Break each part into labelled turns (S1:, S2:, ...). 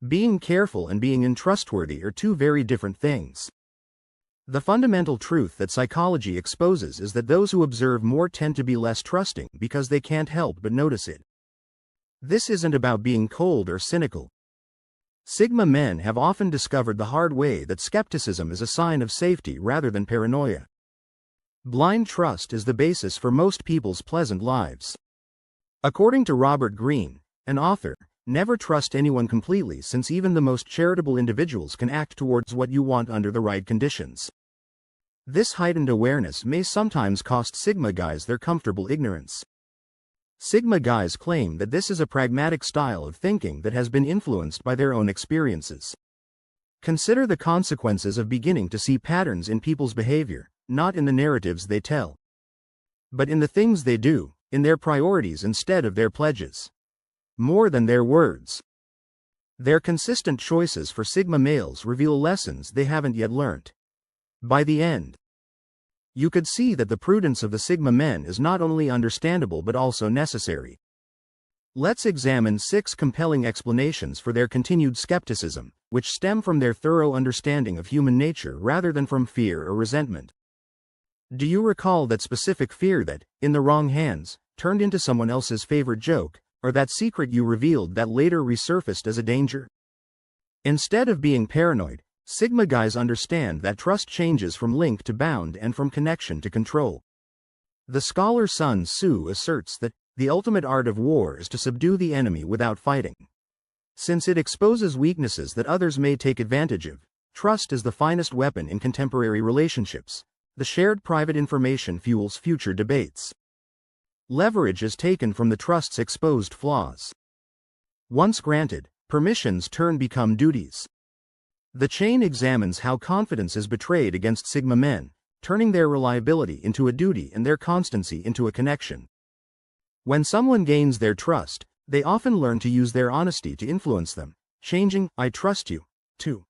S1: Being careful and being untrustworthy are two very different things. The fundamental truth that psychology exposes is that those who observe more tend to be less trusting because they can't help but notice it. This isn't about being cold or cynical. Sigma men have often discovered the hard way that skepticism is a sign of safety rather than paranoia. Blind trust is the basis for most people's pleasant lives. According to Robert Greene, an author, never trust anyone completely, since even the most charitable individuals can act towards what you want under the right conditions. This heightened awareness may sometimes cost Sigma guys their comfortable ignorance. Sigma guys claim that this is a pragmatic style of thinking that has been influenced by their own experiences. Consider the consequences of beginning to see patterns in people's behavior, not in the narratives they tell, but in the things they do, in their priorities instead of their pledges. More than their words. Their consistent choices for Sigma males reveal lessons they haven't yet learnt. By the end, you could see that the prudence of the Sigma men is not only understandable but also necessary. Let's examine 6 compelling explanations for their continued skepticism, which stem from their thorough understanding of human nature rather than from fear or resentment. Do you recall that specific fear that, in the wrong hands, turned into someone else's favorite joke, or that secret you revealed that later resurfaced as a danger? Instead of being paranoid, Sigma guys understand that trust changes from link to bound and from connection to control. The scholar Sun Tzu asserts that the ultimate art of war is to subdue the enemy without fighting. Since it exposes weaknesses that others may take advantage of, trust is the finest weapon in contemporary relationships. The shared private information fuels future debates. Leverage is taken from the trust's exposed flaws. Once granted, permissions become duties. The chain examines how confidence is betrayed against Sigma men, turning their reliability into a duty and their constancy into a connection. When someone gains their trust, they often learn to use their honesty to influence them, changing "I trust you" to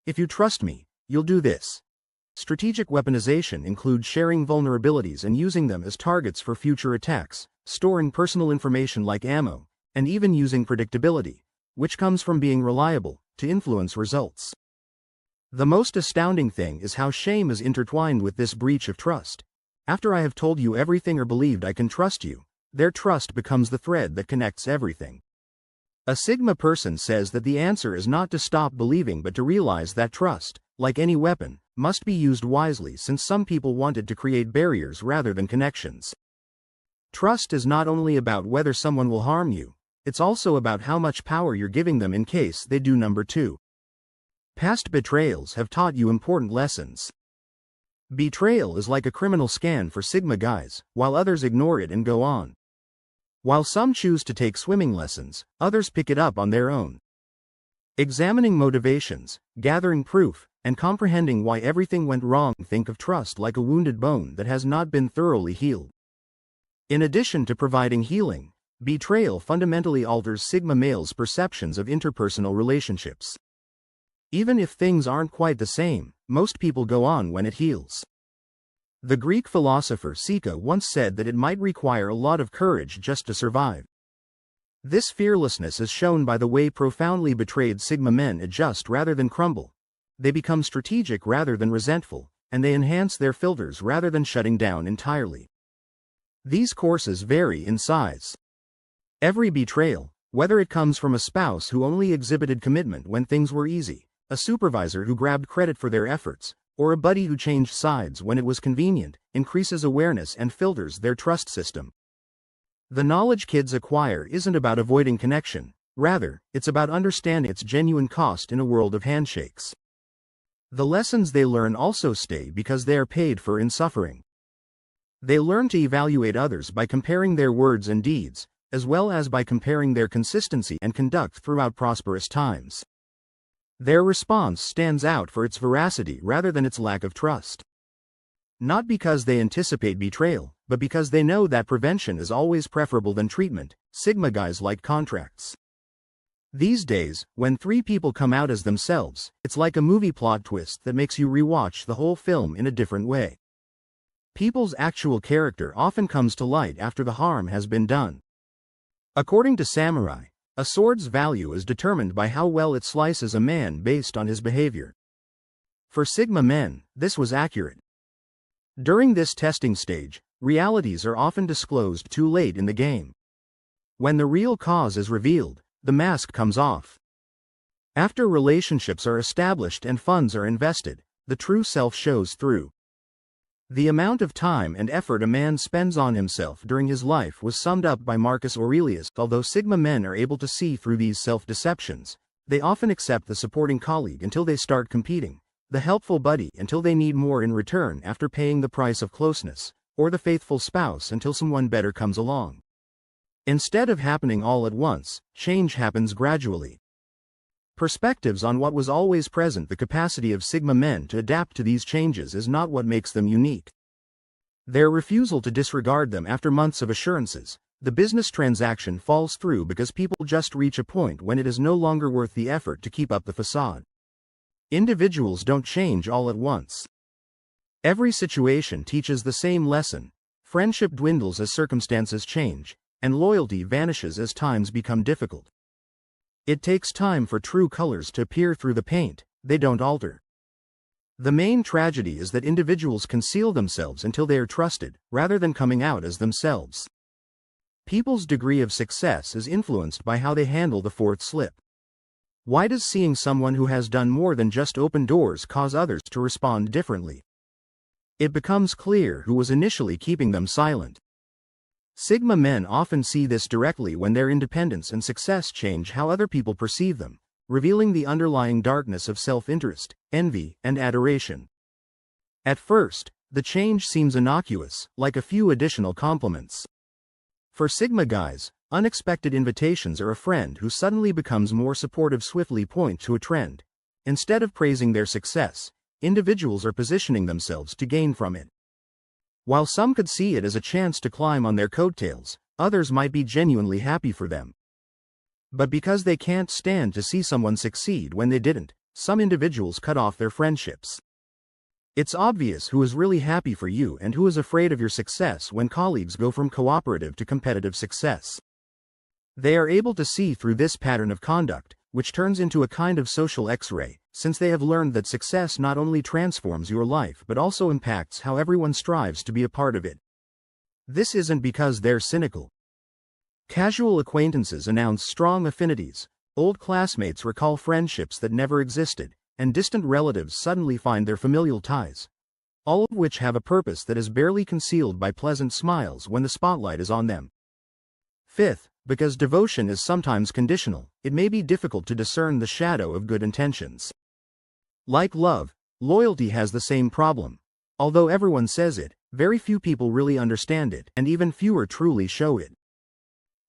S1: "If you trust me, you'll do this." Strategic weaponization includes sharing vulnerabilities and using them as targets for future attacks, storing personal information like ammo, and even using predictability, which comes from being reliable, to influence results. The most astounding thing is how shame is intertwined with this breach of trust. After I have told you everything or believed I can trust you, their trust becomes the thread that connects everything. A Sigma person says that the answer is not to stop believing but to realize that trust, like any weapon, must be used wisely, since some people wanted to create barriers rather than connections. Trust is not only about whether someone will harm you, it's also about how much power you're giving them in case they do. Number 2. Past betrayals have taught you important lessons. Betrayal is like a criminal scan for Sigma guys, while others ignore it and go on. While some choose to take swimming lessons, others pick it up on their own. Examining motivations, gathering proof, and comprehending why everything went wrong. Think of trust like a wounded bone that has not been thoroughly healed. In addition to providing healing, betrayal fundamentally alters Sigma males' perceptions of interpersonal relationships. Even if things aren't quite the same, most people go on when it heals. The Greek philosopher Seneca once said that it might require a lot of courage just to survive. This fearlessness is shown by the way profoundly betrayed Sigma men adjust rather than crumble. They become strategic rather than resentful, and they enhance their filters rather than shutting down entirely. These courses vary in size. Every betrayal, whether it comes from a spouse who only exhibited commitment when things were easy, a supervisor who grabbed credit for their efforts, or a buddy who changed sides when it was convenient, increases awareness and filters their trust system. The knowledge kids acquire isn't about avoiding connection, rather, it's about understanding its genuine cost in a world of handshakes. The lessons they learn also stay because they are paid for in suffering. They learn to evaluate others by comparing their words and deeds, as well as by comparing their consistency and conduct throughout prosperous times. Their response stands out for its veracity rather than its lack of trust. Not because they anticipate betrayal, but because they know that prevention is always preferable than treatment. Sigma guys like contracts. These days, when 3 people come out as themselves, it's like a movie plot twist that makes you rewatch the whole film in a different way. People's actual character often comes to light after the harm has been done. According to Samurai, A sword's value is determined by how well it slices a man based on his behavior. For Sigma men, this was accurate. During this testing stage, realities are often disclosed too late in the game. When the real cause is revealed, the mask comes off. After relationships are established and funds are invested, the true self shows through. The amount of time and effort a man spends on himself during his life was summed up by Marcus Aurelius. Although Sigma men are able to see through these self-deceptions, they often accept the supporting colleague until they start competing, the helpful buddy until they need more in return after paying the price of closeness, or the faithful spouse until someone better comes along. Instead of happening all at once, change happens gradually. Perspectives on what was always present. The capacity of Sigma men to adapt to these changes is not what makes them unique. Their refusal to disregard them after months of assurances, the business transaction falls through because people just reach a point when it is no longer worth the effort to keep up the facade. Individuals don't change all at once. Every situation teaches the same lesson. Friendship dwindles as circumstances change, and loyalty vanishes as times become difficult. It takes time for true colors to appear through the paint, they don't alter. The main tragedy is that individuals conceal themselves until they are trusted, rather than coming out as themselves. People's degree of success is influenced by how they handle the fourth slip. Why does seeing someone who has done more than just open doors cause others to respond differently? It becomes clear who was initially keeping them silent. Sigma men often see this directly when their independence and success change how other people perceive them, revealing the underlying darkness of self-interest, envy, and adoration. At first, the change seems innocuous, like a few additional compliments. For Sigma guys, unexpected invitations or a friend who suddenly becomes more supportive swiftly point to a trend. Instead of praising their success, individuals are positioning themselves to gain from it. While some could see it as a chance to climb on their coattails, others might be genuinely happy for them. But because they can't stand to see someone succeed when they didn't, some individuals cut off their friendships. It's obvious who is really happy for you and who is afraid of your success when colleagues go from cooperative to competitive success. They are able to see through this pattern of conduct, which turns into a kind of social X-ray, since they have learned that success not only transforms your life but also impacts how everyone strives to be a part of it. This isn't because they're cynical. Casual acquaintances announce strong affinities, old classmates recall friendships that never existed, and distant relatives suddenly find their familial ties, all of which have a purpose that is barely concealed by pleasant smiles when the spotlight is on them. Fifth, because devotion is sometimes conditional, it may be difficult to discern the shadow of good intentions. Like love, loyalty has the same problem. Although everyone says it, very few people really understand it, and even fewer truly show it.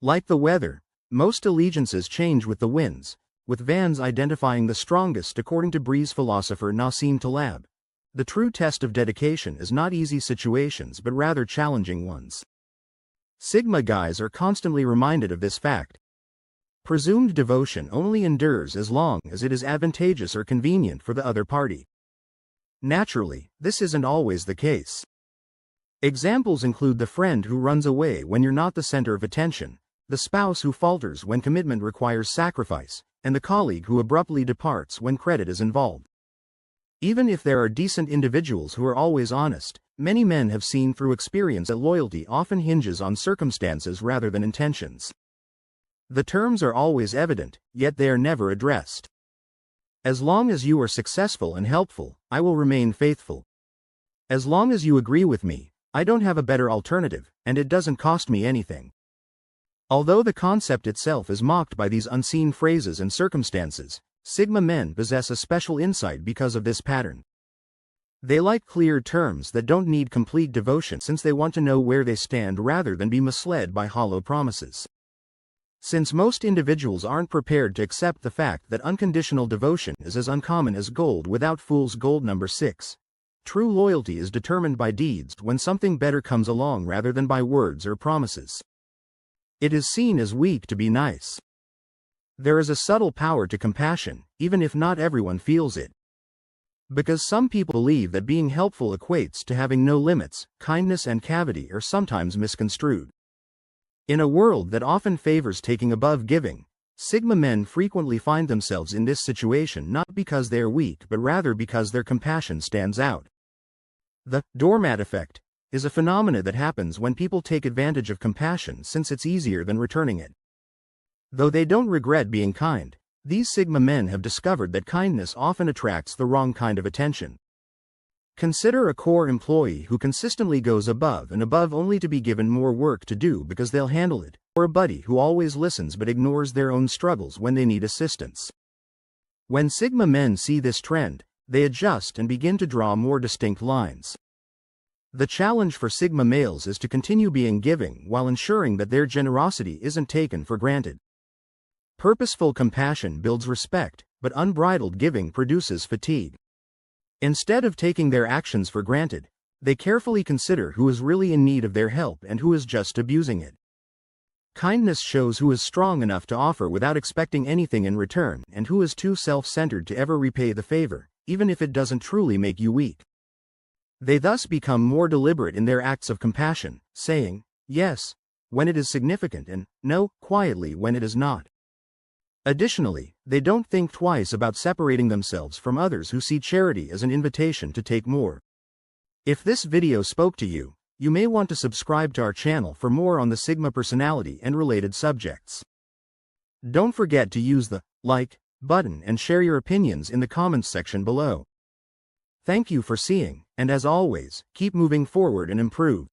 S1: Like the weather, most allegiances change with the winds, with Vans identifying the strongest according to Breeze philosopher Nassim Taleb. The true test of dedication is not easy situations but rather challenging ones. Sigma guys are constantly reminded of this fact. Presumed devotion only endures as long as it is advantageous or convenient for the other party. Naturally, this isn't always the case. Examples include the friend who runs away when you're not the center of attention, the spouse who falters when commitment requires sacrifice, and the colleague who abruptly departs when credit is involved. Even if there are decent individuals who are always honest, many men have seen through experience that loyalty often hinges on circumstances rather than intentions. The terms are always evident, yet they are never addressed. As long as you are successful and helpful, I will remain faithful. As long as you agree with me, I don't have a better alternative, and it doesn't cost me anything. Although the concept itself is mocked by these unseen phrases and circumstances, Sigma men possess a special insight because of this pattern. They like clear terms that don't need complete devotion since they want to know where they stand rather than be misled by hollow promises. Since most individuals aren't prepared to accept the fact that unconditional devotion is as uncommon as gold without fool's gold. Number 6. True loyalty is determined by deeds when something better comes along rather than by words or promises. It is seen as weak to be nice. There is a subtle power to compassion, even if not everyone feels it. Because some people believe that being helpful equates to having no limits, kindness and cavity are sometimes misconstrued. In a world that often favors taking above giving, Sigma men frequently find themselves in this situation not because they are weak but rather because their compassion stands out. The doormat effect is a phenomenon that happens when people take advantage of compassion since it's easier than returning it. Though they don't regret being kind, these Sigma men have discovered that kindness often attracts the wrong kind of attention. Consider a core employee who consistently goes above and above only to be given more work to do because they'll handle it, or a buddy who always listens but ignores their own struggles when they need assistance. When Sigma men see this trend, they adjust and begin to draw more distinct lines. The challenge for Sigma males is to continue being giving while ensuring that their generosity isn't taken for granted. Purposeful compassion builds respect, but unbridled giving produces fatigue. Instead of taking their actions for granted, they carefully consider who is really in need of their help and who is just abusing it. Kindness shows who is strong enough to offer without expecting anything in return and who is too self-centered to ever repay the favor, even if it doesn't truly make you weak. They thus become more deliberate in their acts of compassion, saying, yes, when it is significant and no, quietly when it is not. Additionally, they don't think twice about separating themselves from others who see charity as an invitation to take more. If this video spoke to you, you may want to subscribe to our channel for more on the Sigma personality and related subjects. Don't forget to use the like button and share your opinions in the comments section below. Thank you for seeing, and as always, keep moving forward and improve.